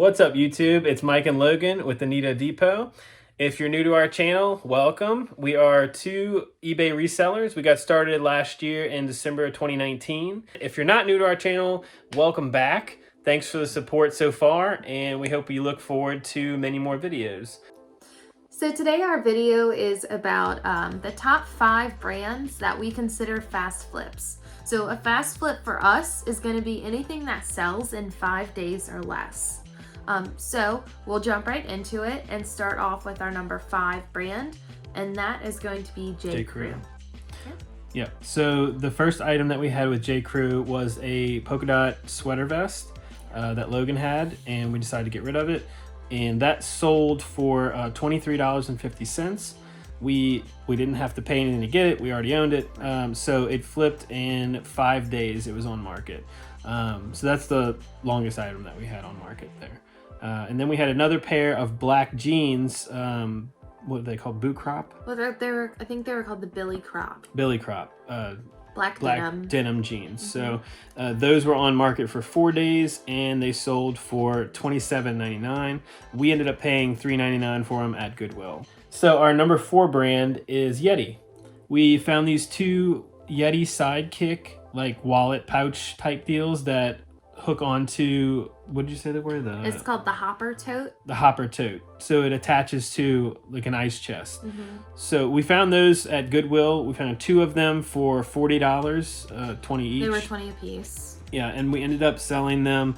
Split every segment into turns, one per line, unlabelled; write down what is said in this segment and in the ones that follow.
What's up, YouTube? It's Mike and Logan with the Nito Depot. If you're new to our channel, welcome. We are two eBay resellers. We got started last year in December of 2019. If you're not new to our channel, welcome back. Thanks for the support so far, and we hope you look forward to many more videos.
So today our video is about the top 5 brands that we consider fast flips. So a fast flip for us is going to be anything that sells in 5 days or less. So we'll jump right into it and start off with our number 5 brand, and that is going to be J. Crew.
Yeah, so the first item that we had with J. Crew was a polka dot sweater vest that Logan had, and we decided to get rid of it. And that sold for $23.50. We didn't have to pay anything to get it. We already owned it. So it flipped in 5 days. It was on market. So that's the longest item that we had on market there. And then we had another pair of black jeans. What are they called? Boot crop?
Well, I think they were called the Billy Crop.
Billy crop.
Black
denim jeans. So those were on market for 4 days, and they sold for $27.99. We ended up paying $3.99 for them at Goodwill. So our number 4 brand is Yeti. We found these two Yeti Sidekick like wallet pouch type deals that hook onto, what did you say they were?
It's called the Hopper Tote.
The Hopper Tote. So it attaches to like an ice chest. So we found those at Goodwill. We found 2 of them for $40, 20 each.
They were 20 a piece.
Yeah, and we ended up selling them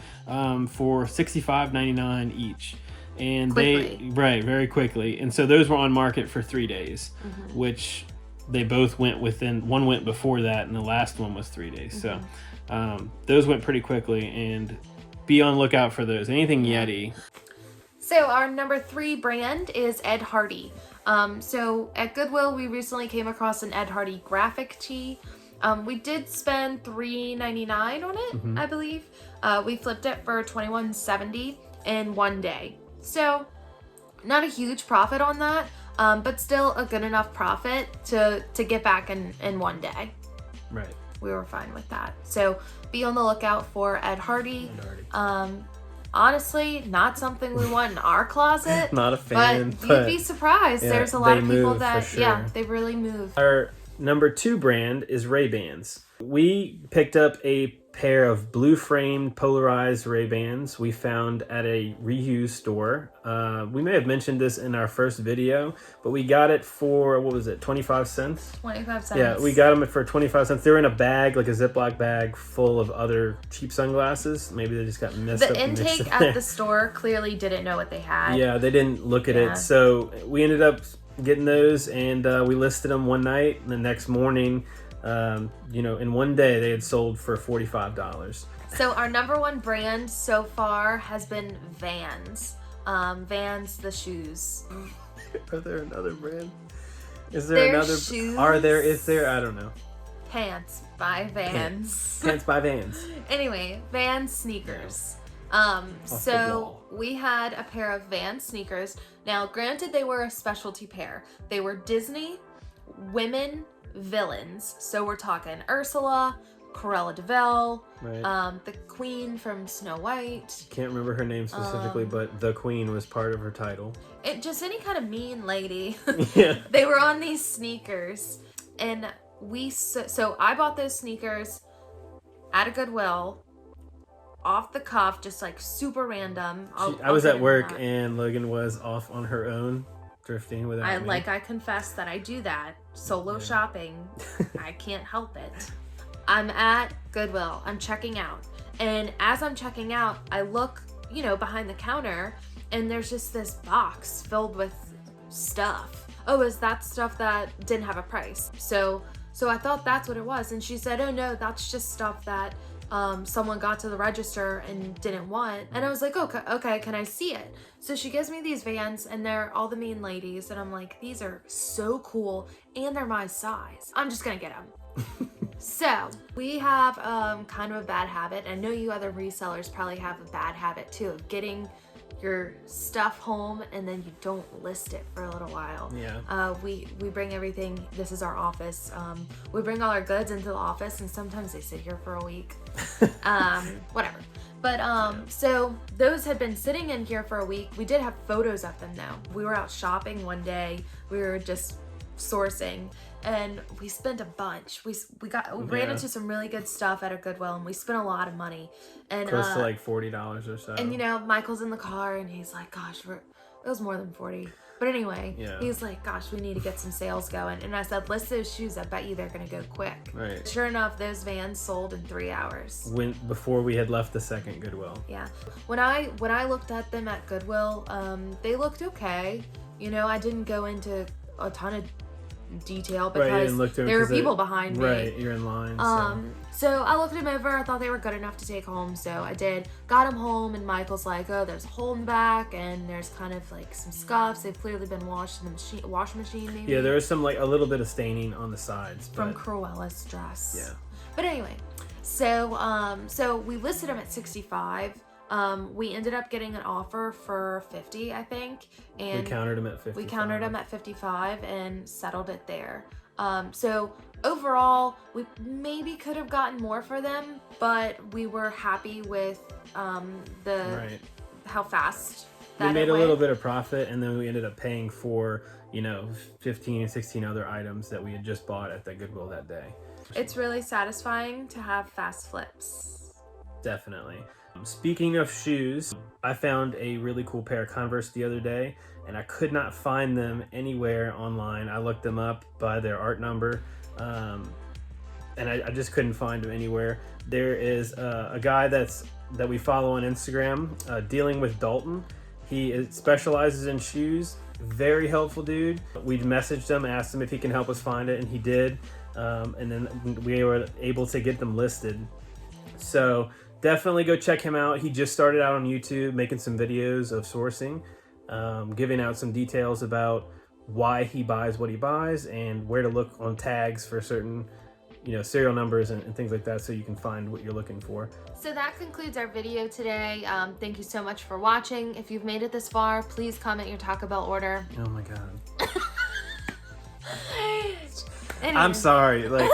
for $65.99 each. And very quickly. And so those were on market for 3 days, which they both went within, one went before that, and the last one was 3 days. So those went pretty quickly, and be on lookout for those. Anything Yeti.
So our number 3 brand is Ed Hardy. So at Goodwill, we recently came across an Ed Hardy graphic tee. We did spend $3.99 on it, I believe. We flipped it for $21.70 in 1 day. So not a huge profit on that, but still a good enough profit to get back in 1 day.
Right.
We were fine with that. So be on the lookout for Ed Hardy. Honestly, not something we want in our closet.
Not a fan,
but you'd be surprised.
Yeah,
there's a lot of people
move,
that,
for sure.
yeah, they really move.
Our number 2 brand is Ray-Bans. We picked up a pair of blue framed polarized Ray-Bans we found at a reuse store. We may have mentioned this in our first video, but we got it for, what was it, 25 cents?
25 cents.
Yeah, we got them for 25 cents. They were in a bag, like a Ziploc bag full of other cheap sunglasses. Maybe they just got messed up.
The intake at the store clearly didn't know what they had.
Yeah, they didn't look at it. So we ended up getting those, and we listed them one night, and the next morning, in 1 day they had sold for $45.
So our number 1 brand so far has been Vans. Vans, the shoes.
Are there another brand? Is
Their
there another?
shoes.
Is there? I don't know.
Pants by Vans.
Pants by Vans.
Anyway, Vans sneakers. So we had a pair of Vans sneakers. Now, granted, they were a specialty pair. They were Disney women villains. So we're talking Ursula, Cruella de Vil, the Queen from Snow White.
Can't remember her name specifically, but the Queen was part of her title.
Just any kind of mean lady.
Yeah.
They were on these sneakers, and so I bought those sneakers at a Goodwill, off the cuff, just like super random.
I was at work, and Logan was off on her own, thrifting without me.
I confess that I do that. Solo shopping. I can't help it. I'm at Goodwill. I'm checking out. And as I'm checking out, I look, behind the counter, and there's just this box filled with stuff. Oh, is that stuff that didn't have a price? So I thought that's what it was. And she said, oh no, that's just stuff that someone got to the register and didn't want. And I was like, okay, can I see it? So she gives me these Vans, and they're all the mean ladies, and I'm like, these are so cool, and they're my size. I'm just gonna get them. So we have kind of a bad habit. I know you other resellers probably have a bad habit too of getting your stuff home and then you don't list it for a little while.
Yeah.
We bring everything. This is our office. We bring all our goods into the office, and sometimes they sit here for a week. Whatever. But so those had been sitting in here for a week. We did have photos of them though. We were out shopping one day. We were just sourcing, and we spent a bunch. We ran into some really good stuff at a Goodwill, and we spent a lot of money. And
close to like $40 or so.
And you know, Michael's in the car, and he's like, "Gosh, it was more than 40." But anyway, he's like, "Gosh, we need to get some sales going." And I said, "List those shoes. I bet you they're gonna go quick."
Right.
Sure enough, those Vans sold in 3 hours.
Before we had left the second Goodwill.
Yeah. When I looked at them at Goodwill, they looked okay. You know, I didn't go into a ton of detail because there were people behind me.
Right, you're in line.
So I looked them over. I thought they were good enough to take home, so I did. Got them home, and Michael's like, "Oh, there's a hole in the back, and there's kind of like some scuffs. They've clearly been washed in the wash machine, maybe."
Yeah, there was some like a little bit of staining on the sides
from Cruella's dress.
Yeah.
But anyway, so we listed them at 65. We ended up getting an offer for 50, I think, and
we countered them at 55.
We countered them at 55 and settled it there. So overall, we maybe could have gotten more for them, but we were happy with how fast that
we made
it
a
went.
little bit of profit, and then we ended up paying for 15 or 16 other items that we had just bought at the Goodwill that day.
It's really satisfying to have fast flips.
Definitely. Speaking of shoes, I found a really cool pair of Converse the other day, and I could not find them anywhere online. I looked them up by their art number, and I just couldn't find them anywhere. There is a guy that we follow on Instagram, Dealing with Dalton. He specializes in shoes. Very helpful dude. We messaged him, asked him if he can help us find it, and he did. And then we were able to get them listed. So definitely go check him out. He just started out on YouTube making some videos of sourcing, giving out some details about why he buys what he buys and where to look on tags for certain serial numbers and things like that, so you can find what you're looking for.
So that concludes our video today. Thank you so much for watching. If you've made it this far, please comment your Taco Bell order.
Oh my god.
Anyway.
I'm sorry. Like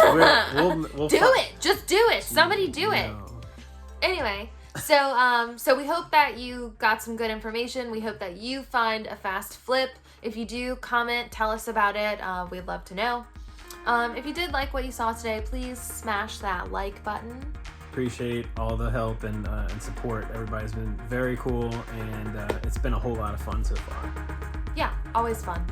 we'll
do it. Just do it. Somebody do it. Anyway, so we hope that you got some good information. We hope that you find a fast flip. If you do, comment, tell us about it. We'd love to know. If you did like what you saw today, please smash that like button.
Appreciate all the help and support. Everybody's been very cool, and it's been a whole lot of fun so far.
Yeah, always fun.